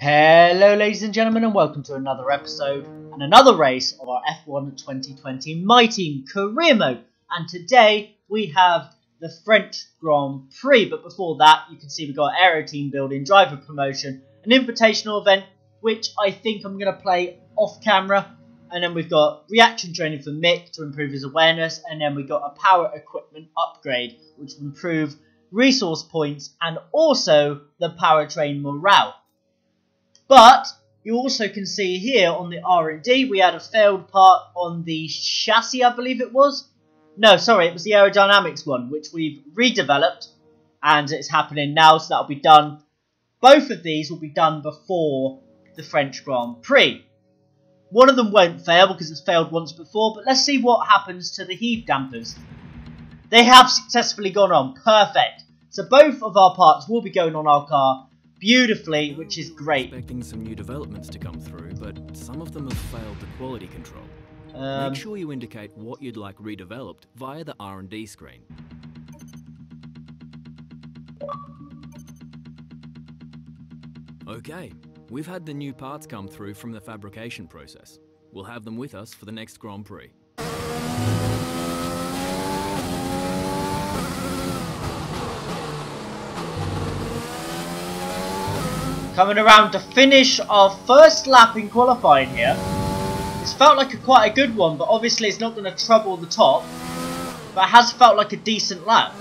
Hello ladies and gentlemen, and welcome to another episode and another race of our F1 2020 My Team career mode. And today we have the French Grand Prix, but before that you can see we've got Aero Team Building, Driver Promotion, an invitational event which I think I'm going to play off camera, and then we've got reaction training for Mick to improve his awareness, and then we've got a power equipment upgrade which will improve resource points and also the powertrain morale. But you also can see here on the R&D we had a failed part on the chassis, I believe it was. No, sorry, it was the aerodynamics one, which we've redeveloped and it's happening now, so that'll be done. Both of these will be done before the French Grand Prix. One of them won't fail because it's failed once before, but let's see what happens to the heave dampers. They have successfully gone on, perfect. So both of our parts will be going on our car beautifully, which is great. Expecting some new developments to come through, but some of them have failed the quality control. Make sure you indicate what you'd like redeveloped via the R&D screen. Okay, we've had the new parts come through from the fabrication process. We'll have them with us for the next Grand Prix. Coming around to finish our first lap in qualifying here. It's felt like quite a good one, but obviously it's not going to trouble the top. But it has felt like a decent lap.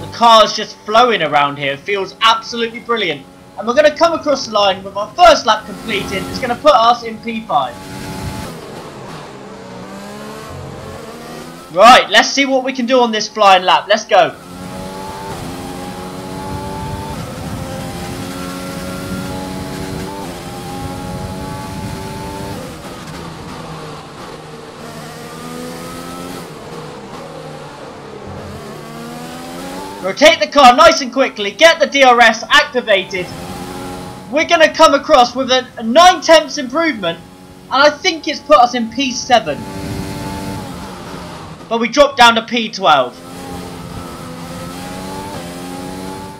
The car's just flowing around here. It feels absolutely brilliant. And we're going to come across the line with our first lap completed. It's going to put us in P5. Right, let's see what we can do on this flying lap. Let's go. Rotate the car nice and quickly, get the DRS activated. We're going to come across with a 9/10 improvement, and I think it's put us in P7. But we dropped down to P12.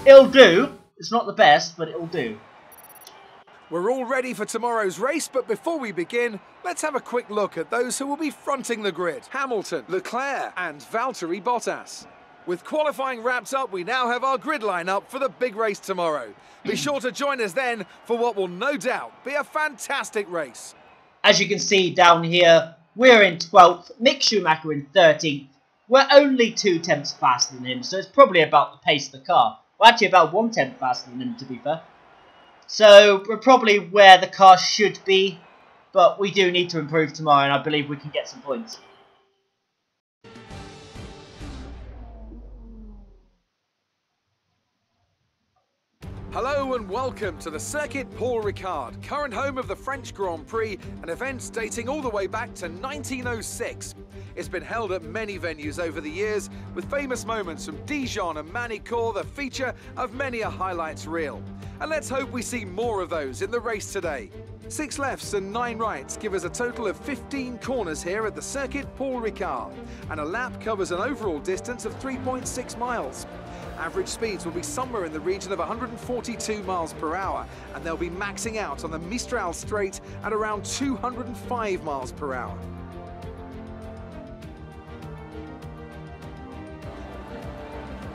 It'll do. It's not the best, but it'll do. We're all ready for tomorrow's race, but before we begin, let's have a quick look at those who will be fronting the grid. Hamilton, Leclerc and Valtteri Bottas. With qualifying wrapped up, we now have our grid lineup for the big race tomorrow. Be sure to join us then for what will no doubt be a fantastic race. As you can see down here, we're in 12th, Mick Schumacher in 13th. We're only 2/10 faster than him, so it's probably about the pace of the car. Well, actually about 1/10 faster than him, to be fair. So we're probably where the car should be, but we do need to improve tomorrow, and I believe we can get some points. Hello and welcome to the Circuit Paul Ricard, current home of the French Grand Prix, an event dating all the way back to 1906. It's been held at many venues over the years, with famous moments from Dijon and Manicourt the feature of many a highlights reel. And let's hope we see more of those in the race today. 6 lefts and 9 rights give us a total of 15 corners here at the Circuit Paul Ricard, and a lap covers an overall distance of 3.6 miles. Average speeds will be somewhere in the region of 142 miles per hour, and they'll be maxing out on the Mistral Straight at around 205 miles per hour.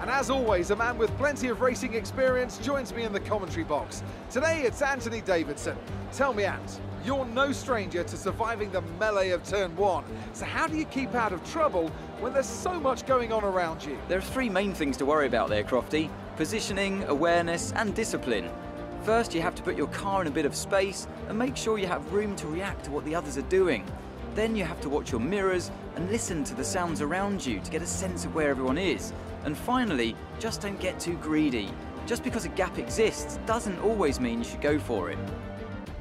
And as always, a man with plenty of racing experience joins me in the commentary box. Today it's Anthony Davidson. Tell me, Ant, you're no stranger to surviving the melee of turn 1. So how do you keep out of trouble when there's so much going on around you? There are 3 main things to worry about there, Crofty. Positioning, awareness and discipline. First, you have to put your car in a bit of space and make sure you have room to react to what the others are doing. Then you have to watch your mirrors and listen to the sounds around you to get a sense of where everyone is. And finally, just don't get too greedy. Just because a gap exists doesn't always mean you should go for it.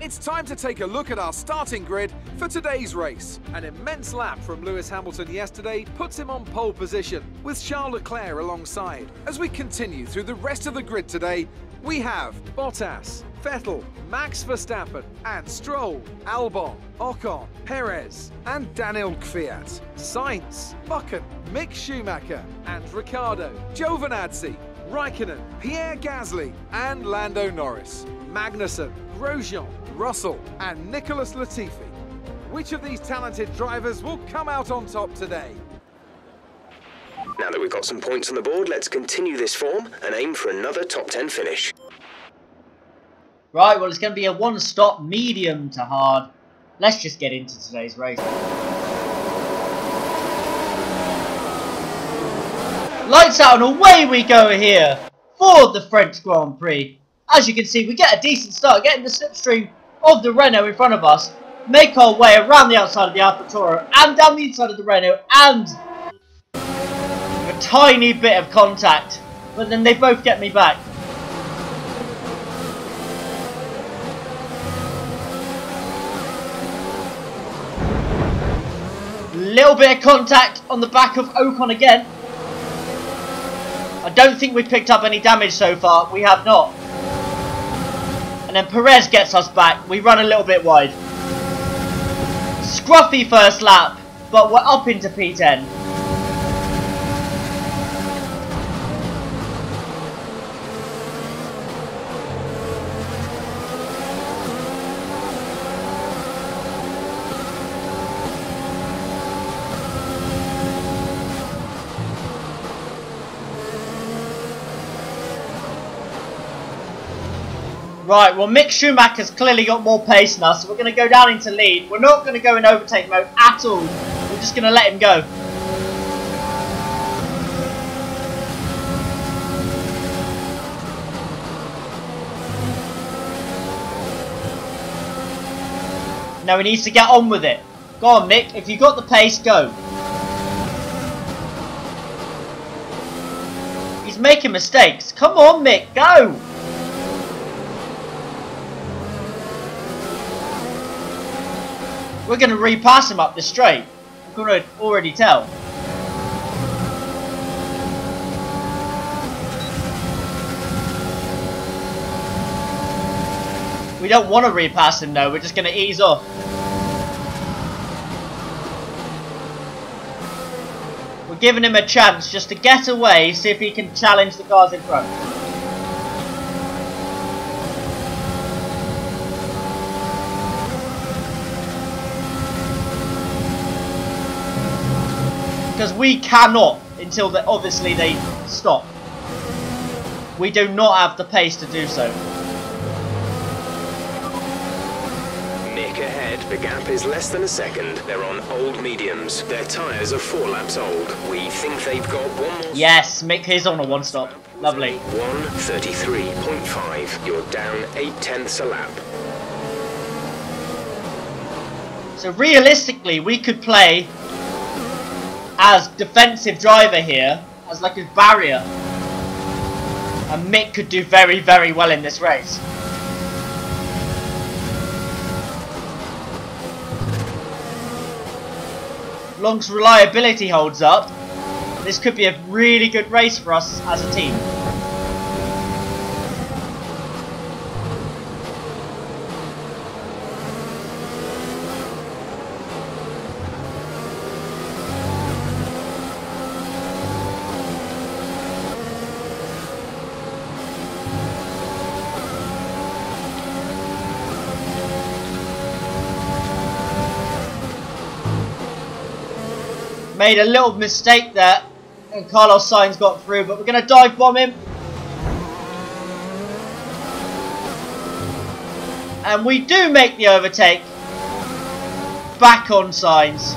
It's time to take a look at our starting grid for today's race. An immense lap from Lewis Hamilton yesterday puts him on pole position, with Charles Leclerc alongside. As we continue through the rest of the grid today, we have Bottas, Vettel, Max Verstappen and Stroll, Albon, Ocon, Perez and Daniel Kvyat, Sainz, Buchan, Mick Schumacher and Ricciardo, Giovinazzi, Raikkonen, Pierre Gasly and Lando Norris, Magnussen, Grosjean, Russell and Nicholas Latifi. Which of these talented drivers will come out on top today? Now that we've got some points on the board, let's continue this form and aim for another top 10 finish. Right, well, it's going to be a one-stop medium to hard. Let's just get into today's race. Lights out and away we go here for the French Grand Prix. As you can see, we get a decent start, getting the slipstream of the Renault in front of us. Make our way around the outside of the Alfa Toro and down the inside of the Renault, and a tiny bit of contact, but then they both get me back. Little bit of contact on the back of Ocon again. I don't think we've picked up any damage so far. We have not. And then Perez gets us back. We run a little bit wide. Scruffy first lap, but we're up into P10. Right, well, Mick Schumacher's clearly got more pace than us, so we're going to go down into lead. We're not going to go in overtake mode at all. We're just going to let him go. Now he needs to get on with it. Go on, Mick. If you've got the pace, go. He's making mistakes. Come on, Mick. Go. We're going to repass him up the straight. I'm going to already tell. We don't want to repass him though. We're just going to ease off. We're giving him a chance just to get away, see if he can challenge the cars in front. Because we cannot until obviously they stop. We do not have the pace to do so. Mick ahead, the gap is less than a second. They're on old mediums. Their tyres are 4 laps old. We think they've got one more. Yes, Mick is on a one stop. Lovely. 1:33.5. You're down 0.8 a lap. So realistically, we could play as defensive driver here, as like a barrier, and Mick could do very, very well in this race. As long as reliability holds up, this could be a really good race for us as a team. Made a little mistake there, and Carlos Sainz got through, but we're going to dive bomb him. And we do make the overtake. Back on Sainz.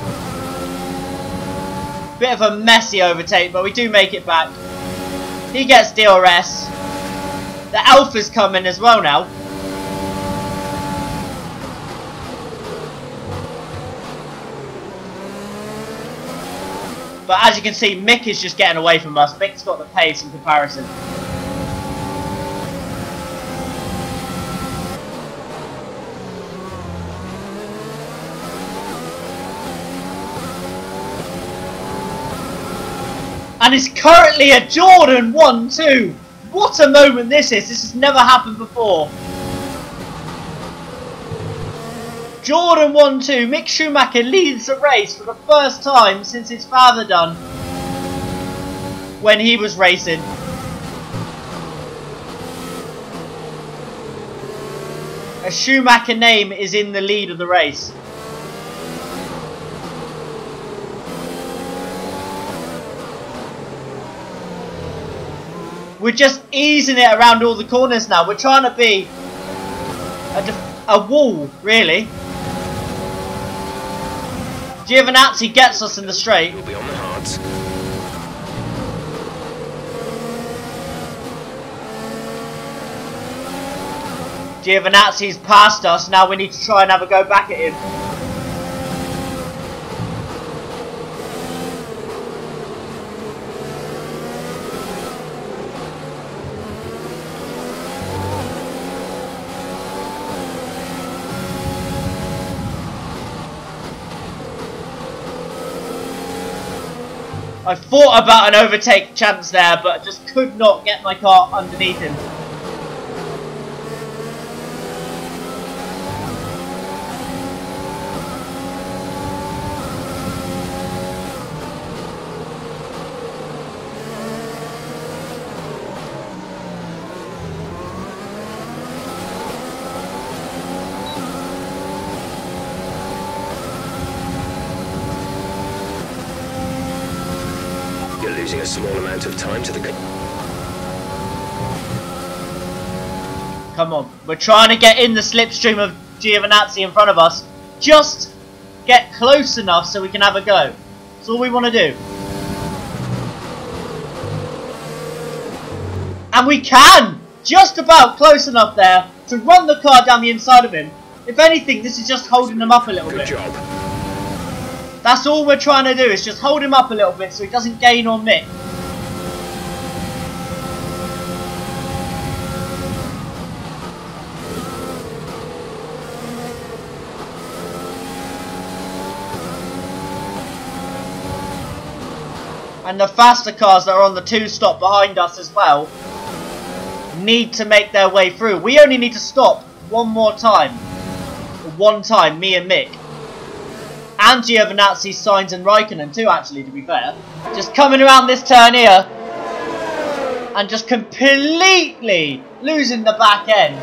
Bit of a messy overtake, but we do make it back. He gets DRS. The Alpha's coming as well now. But as you can see, Mick is just getting away from us. Mick's got the pace in comparison. And it's currently a Jordan 1-2. What a moment this is. This has never happened before. Jordan 1-2. Mick Schumacher leads the race for the first time since his father done when he was racing. A Schumacher name is in the lead of the race. We're just easing it around all the corners now. We're trying to be a wall, really. Giovinazzi gets us in the straight. We'll be on the hards. Giovinazzi's passed us. Now we need to try and have a go back at him. I thought about an overtake chance there, but I just could not get my car underneath him. Losing a small amount of time to the... Come on, we're trying to get in the slipstream of Giovinazzi in front of us. Just get close enough so we can have a go. That's all we want to do. And we can! Just about close enough there to run the car down the inside of him. If anything, this is just holding him up a little bit. Good job. That's all we're trying to do, is just hold him up a little bit so he doesn't gain on Mick. And the faster cars that are on the 2-stop behind us as well need to make their way through. We only need to stop one more time. One time, me and Mick. And Giovinazzi, Sainz and Raikkonen too, actually, to be fair. Just coming around this turn here. And just completely losing the back end.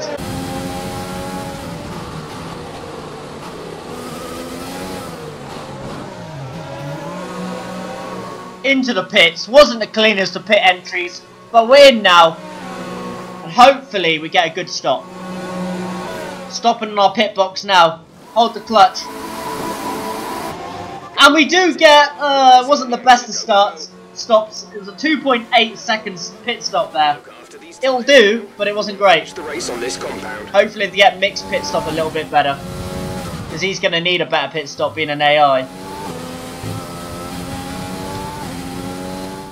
Into the pits. Wasn't the cleanest of pit entries, but we're in now. And hopefully we get a good stop. Stopping in our pit box now. Hold the clutch. And we do get, wasn't the best of stops. It was a 2.8 seconds pit stop there. It'll do, but it wasn't great. The race on this compound. Hopefully they get Mick's pit stop a little bit better. Because he's going to need a better pit stop being an AI.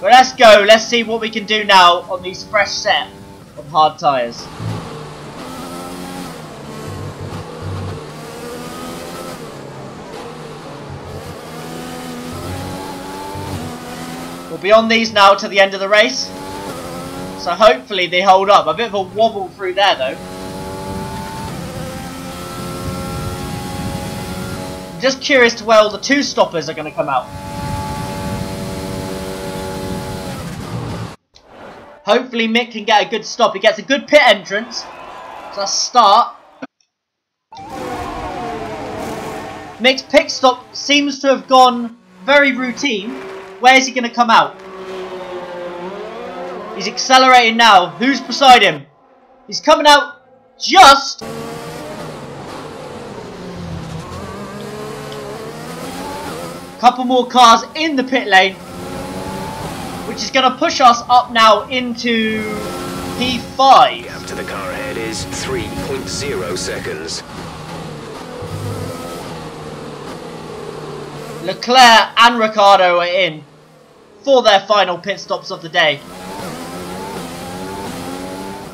But let's go. Let's see what we can do now on these fresh set of hard tyres. We'll be on these now to the end of the race. So hopefully they hold up. A bit of a wobble through there though. I'm just curious to where all the 2-stoppers are going to come out. Hopefully Mick can get a good stop. He gets a good pit entrance. So let's start. Mick's pit stop seems to have gone very routine. Where's he going to come out? He's accelerating now. Who's beside him? He's coming out just... Couple more cars in the pit lane. Which is going to push us up now into P5. Gap to the car ahead is 3.0 seconds. Leclerc and Ricciardo are in for their final pit stops of the day.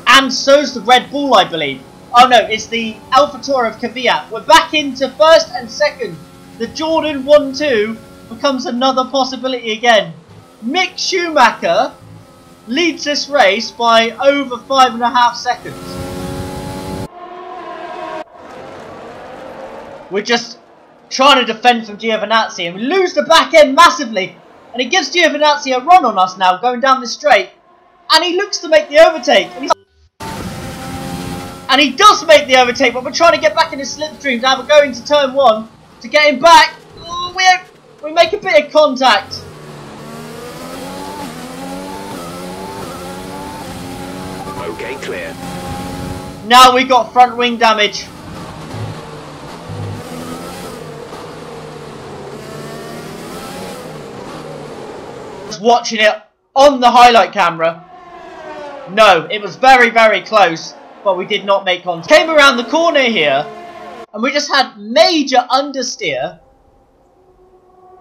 And so's the Red Bull, I believe. Oh no, it's the AlphaTauri of Kvyat. We're back into first and second. The Jordan 1-2 becomes another possibility again. Mick Schumacher leads this race by over 5.5 seconds. We're just trying to defend from Giovinazzi and we lose the back end massively. And it gives Giovinazzi a run on us now going down the straight. And he looks to make the overtake. And And he does make the overtake, but we're trying to get back in his slipstream to have a go into turn 1 to get him back. Oh, we make a bit of contact. Okay, clear. Now we got front wing damage. Just watching it on the highlight camera. No, it was very, very close, but we did not make contact. Came around the corner here, and we just had major understeer.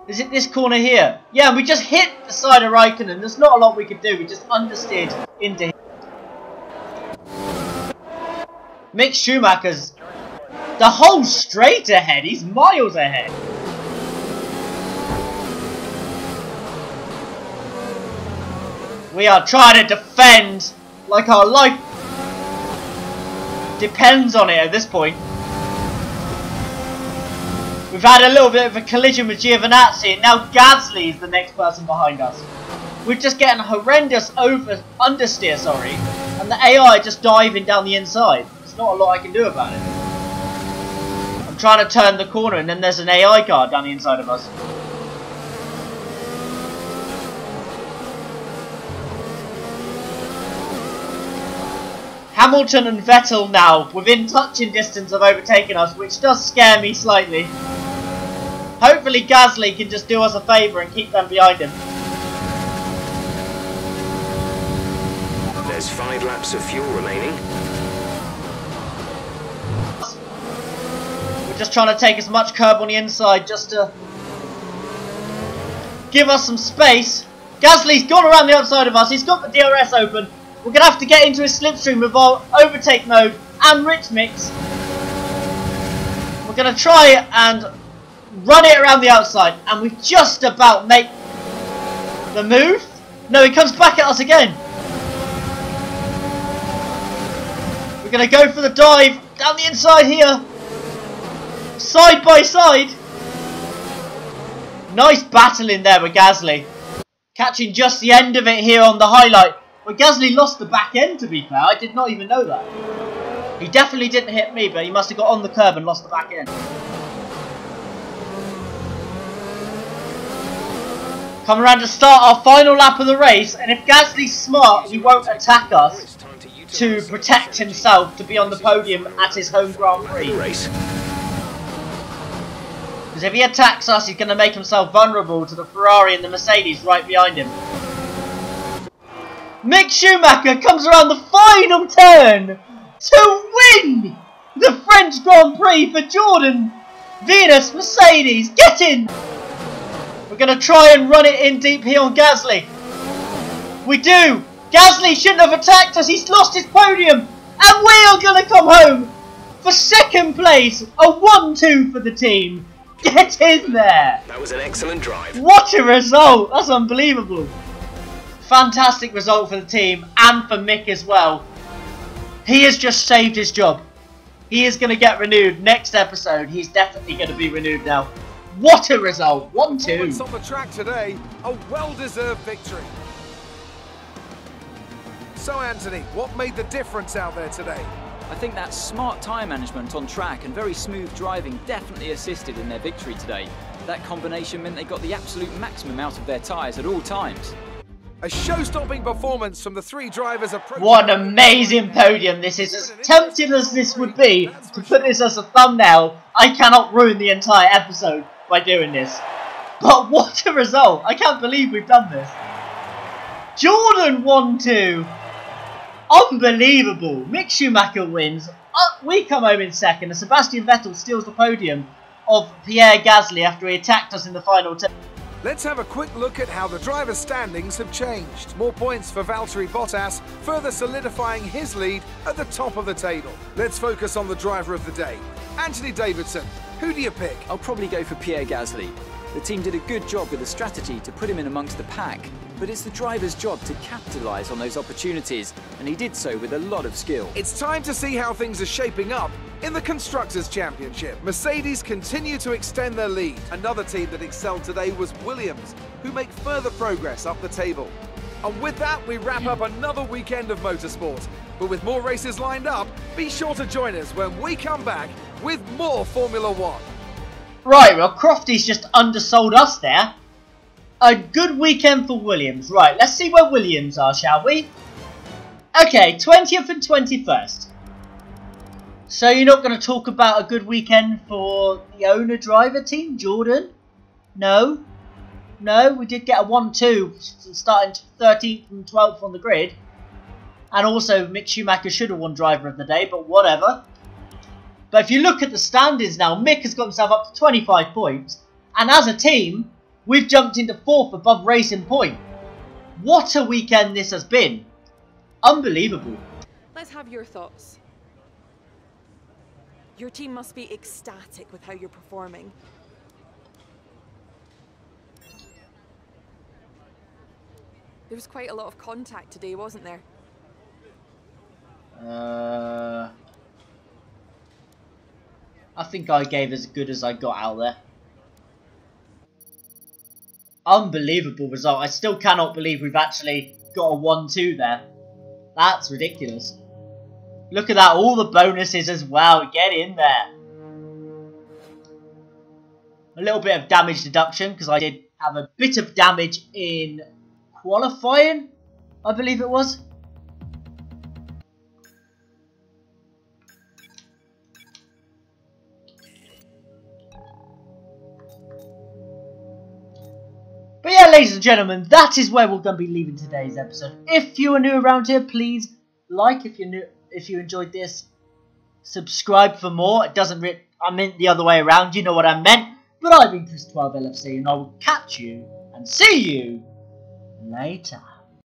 Is it this corner here? Yeah, we just hit the side of Raikkonen. There's not a lot we could do. We just understeered into him. Mick Schumacher's the whole straight ahead. He's miles ahead. We are trying to defend like our life depends on it at this point. We've had a little bit of a collision with Giovinazzi, and now Gasly is the next person behind us. We're just getting horrendous understeer, sorry, and the AI just diving down the inside. There's not a lot I can do about it. I'm trying to turn the corner, and then there's an AI car down the inside of us. Hamilton and Vettel now within touching distance of overtaking us, which does scare me slightly. Hopefully Gasly can just do us a favour and keep them behind him. There's 5 laps of fuel remaining. We're just trying to take as much curb on the inside just to give us some space. Gasly's gone around the outside of us. He's got the DRS open. We're going to have to get into his slipstream with our overtake mode and rich mix. We're going to try and run it around the outside, and we just about make the move. No, he comes back at us again. We're going to go for the dive down the inside here. Side by side. Nice battle in there with Gasly. Catching just the end of it here on the highlight. Well, Gasly lost the back end, to be fair. I did not even know that. He definitely didn't hit me, but he must have got on the curb and lost the back end. Come around to start our final lap of the race, and if Gasly's smart, he won't attack us to protect himself to be on the podium at his home Grand Prix. Because if he attacks us, he's going to make himself vulnerable to the Ferrari and the Mercedes right behind him. Mick Schumacher comes around the final turn to win the French Grand Prix for Jordan Venus Mercedes. Get in! We're going to try and run it in deep here on Gasly. We do! Gasly shouldn't have attacked us. He's lost his podium. And we are going to come home for second place. A 1-2 for the team. Get in there! That was an excellent drive. What a result! That's unbelievable. Fantastic result for the team and for Mick as well. He has just saved his job. He is going to get renewed next episode. He's definitely going to be renewed now. What a result! 1-2. On the track today, a well-deserved victory. So Anthony, what made the difference out there today? I think that smart tyre management on track and very smooth driving definitely assisted in their victory today. That combination meant they got the absolute maximum out of their tyres at all times. A show-stopping performance from the 3 drivers approaching. What an amazing podium this is. As tempting as this would be to put this as a thumbnail, I cannot ruin the entire episode by doing this. But what a result. I can't believe we've done this. Jordan 1-2. Unbelievable. Mick Schumacher wins. We come home in second, and Sebastian Vettel steals the podium of Pierre Gasly after he attacked us in the final turn. Let's have a quick look at how the driver standings have changed. More points for Valtteri Bottas, further solidifying his lead at the top of the table. Let's focus on the driver of the day. Anthony Davidson, who do you pick? I'll probably go for Pierre Gasly. The team did a good job with the strategy to put him in amongst the pack, but it's the driver's job to capitalise on those opportunities, and he did so with a lot of skill. It's time to see how things are shaping up in the Constructors' Championship. Mercedes continue to extend their lead. Another team that excelled today was Williams, who make further progress up the table. And with that, we wrap up another weekend of motorsport. But with more races lined up, be sure to join us when we come back with more Formula One. Right, well, Crofty's just undersold us there. A good weekend for Williams. Right, let's see where Williams are, shall we? Okay, 20th and 21st. So you're not going to talk about a good weekend for the owner-driver team, Jordan? No? No, we did get a 1-2 starting 13th and 12th on the grid. And also Mick Schumacher should have won driver of the day, but whatever. But if you look at the standings now, Mick has got himself up to 25 points. And as a team, we've jumped into 4th above Racing Point. What a weekend this has been. Unbelievable. Let's have your thoughts. Your team must be ecstatic with how you're performing. There was quite a lot of contact today, wasn't there? I think I gave as good as I got out there. Unbelievable result. I still cannot believe we've actually got a 1-2 there. That's ridiculous. Look at that, all the bonuses as well. Get in there. A little bit of damage deduction because I did have a bit of damage in qualifying, I believe it was. But yeah, ladies and gentlemen, that is where we're going to be leaving today's episode. If you are new around here, please like. If you enjoyed this, subscribe for more. It doesn't I meant the other way around, you know what I meant. But I've been Chris12LFC and I will catch you and see you later.